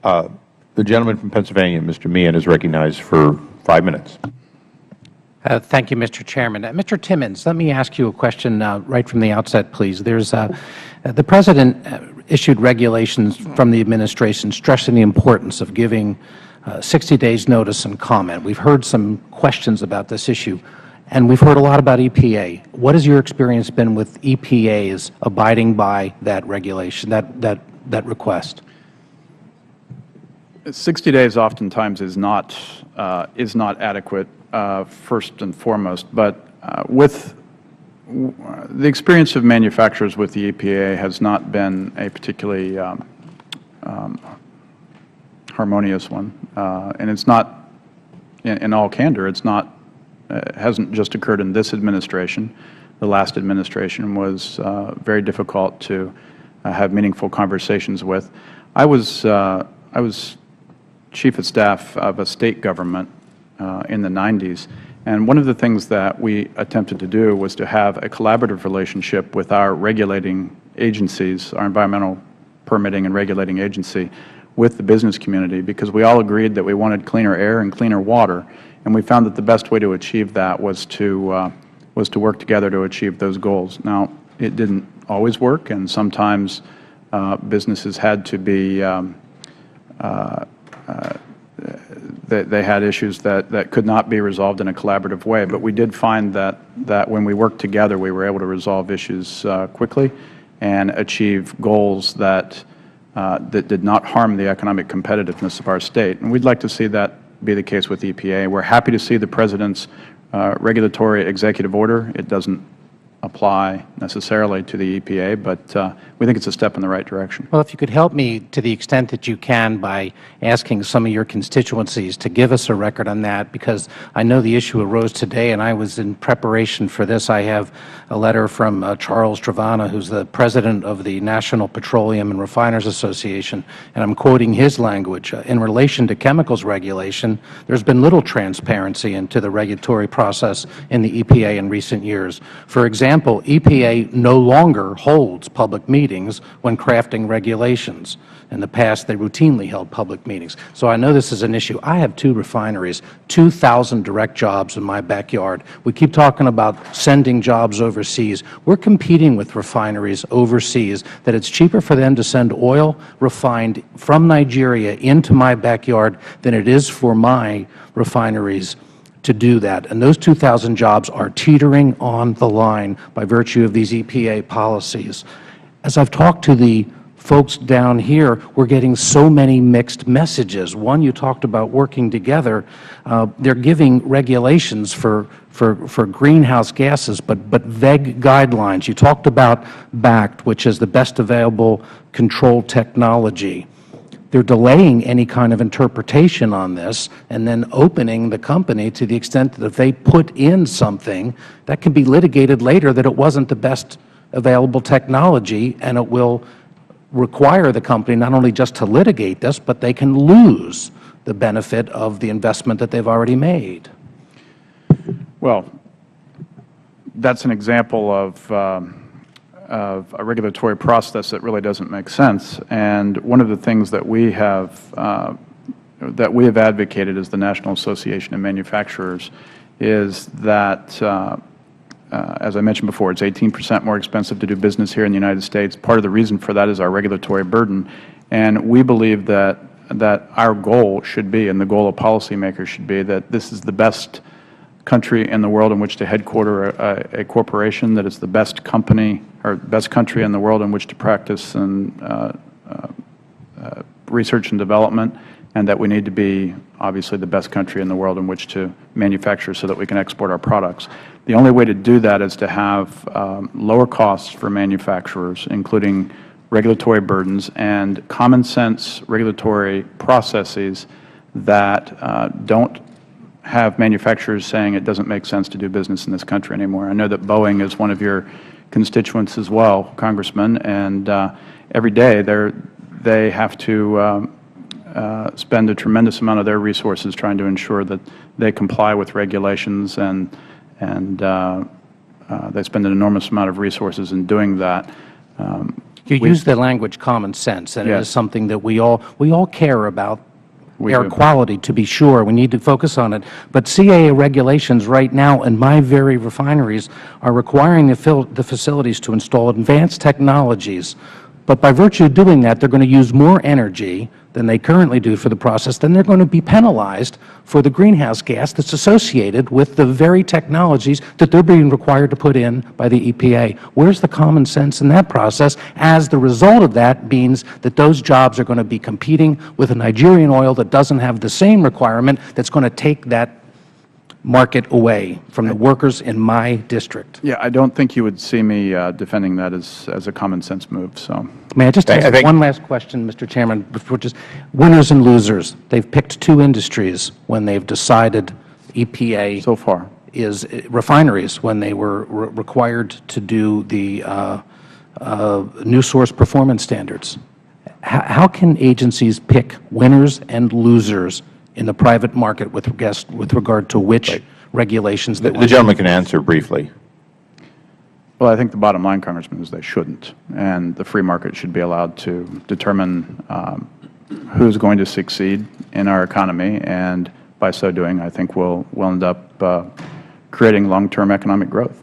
The gentleman from Pennsylvania, Mr. Meehan, is recognized for 5 minutes. Thank you, Mr. Chairman. Mr. Timmons, let me ask you a question right from the outset, please. The President issued regulations from the administration stressing the importance of giving 60 days notice and comment. We've heard some questions about this issue, and we've heard a lot about EPA. What has your experience been with EPA's abiding by that regulation, that request? 60 days oftentimes is not adequate, first and foremost. But with the experience of manufacturers with the EPA has not been a particularly harmonious one, and it's not, in all candor, it's not. It hasn't just occurred in this administration. The last administration was very difficult to have meaningful conversations with. I was Chief of Staff of a state government in the 90s, and one of the things that we attempted to do was to have a collaborative relationship with our regulating agencies, our environmental permitting and regulating agency, with the business community, because we all agreed that we wanted cleaner air and cleaner water, and we found that the best way to achieve that was to work together to achieve those goals. Now, it didn't always work, and sometimes businesses had to be they had issues that could not be resolved in a collaborative way. But we did find that when we worked together, we were able to resolve issues quickly and achieve goals that did not harm the economic competitiveness of our state. And we'd like to see that be the case with EPA. We're happy to see the President's regulatory executive order. It doesn't apply necessarily to the EPA, but we think it's a step in the right direction. Well, if you could help me to the extent that you can by asking some of your constituencies to give us a record on that, because I know the issue arose today, and I was in preparation for this. I have a letter from Charles Travana, who's the President of the National Petroleum and Refiners Association, and I'm quoting his language. In relation to chemicals regulation, there's been little transparency into the regulatory process in the EPA in recent years. For example, EPA no longer holds public meetings when crafting regulations. In the past, they routinely held public meetings. So I know this is an issue. I have 2 refineries, 2,000 direct jobs in my backyard. We keep talking about sending jobs overseas. We're competing with refineries overseas that it's cheaper for them to send oil refined from Nigeria into my backyard than it is for my refineries to do that. And those 2,000 jobs are teetering on the line by virtue of these EPA policies. As I've talked to the folks down here, we're getting so many mixed messages. One, you talked about working together. They're giving regulations for greenhouse gases, but vague guidelines. You talked about BACT, which is the best available control technology. They're delaying any kind of interpretation on this and then opening the company to the extent that if they put in something, that can be litigated later that it wasn't the best available technology, and it will require the company not only just to litigate this, but they can lose the benefit of the investment that they've already made. Well, that's an example of a regulatory process that really doesn't make sense. And one of the things that we have advocated as the National Association of Manufacturers is that, as I mentioned before, it's 18% more expensive to do business here in the United States. Part of the reason for that is our regulatory burden. And we believe that our goal should be, and the goal of policymakers should be, that this is the best country in the world in which to headquarter a corporation, that it's the best company or best country in the world in which to practice and research and development, and that we need to be obviously the best country in the world in which to manufacture so that we can export our products. The only way to do that is to have lower costs for manufacturers, including regulatory burdens and common sense regulatory processes that don't have manufacturers saying it doesn't make sense to do business in this country anymore. I know that Boeing is one of your constituents as well, Congressman, and every day they have to spend a tremendous amount of their resources trying to ensure that they comply with regulations, and they spend an enormous amount of resources in doing that. You use the language common sense, and it is something that we all care about. Air quality, to be sure. We need to focus on it. But CAA regulations right now in my very refineries are requiring the facilities to install advanced technologies. But by virtue of doing that, they're going to use more energy than they currently do for the process. Then they're going to be penalized for the greenhouse gas that's associated with the very technologies that they're being required to put in by the EPA. Where's the common sense in that process, as the result of that means that those jobs are going to be competing with a Nigerian oil that doesn't have the same requirement, that's going to take that market away from the workers in my district? Yeah, I don't think you would see me defending that as a common sense move. So, may I just ask one last question, Mr. Chairman, before just winners and losers? They've picked two industries when they've decided EPA so far is refineries when they were required to do the new source performance standards. How can agencies pick winners and losers in the private market with regard to which regulations that the gentleman can answer briefly. Well, I think the bottom line, Congressman, is they shouldn't, and the free market should be allowed to determine who's going to succeed in our economy, and by so doing, I think we'll end up creating long-term economic growth.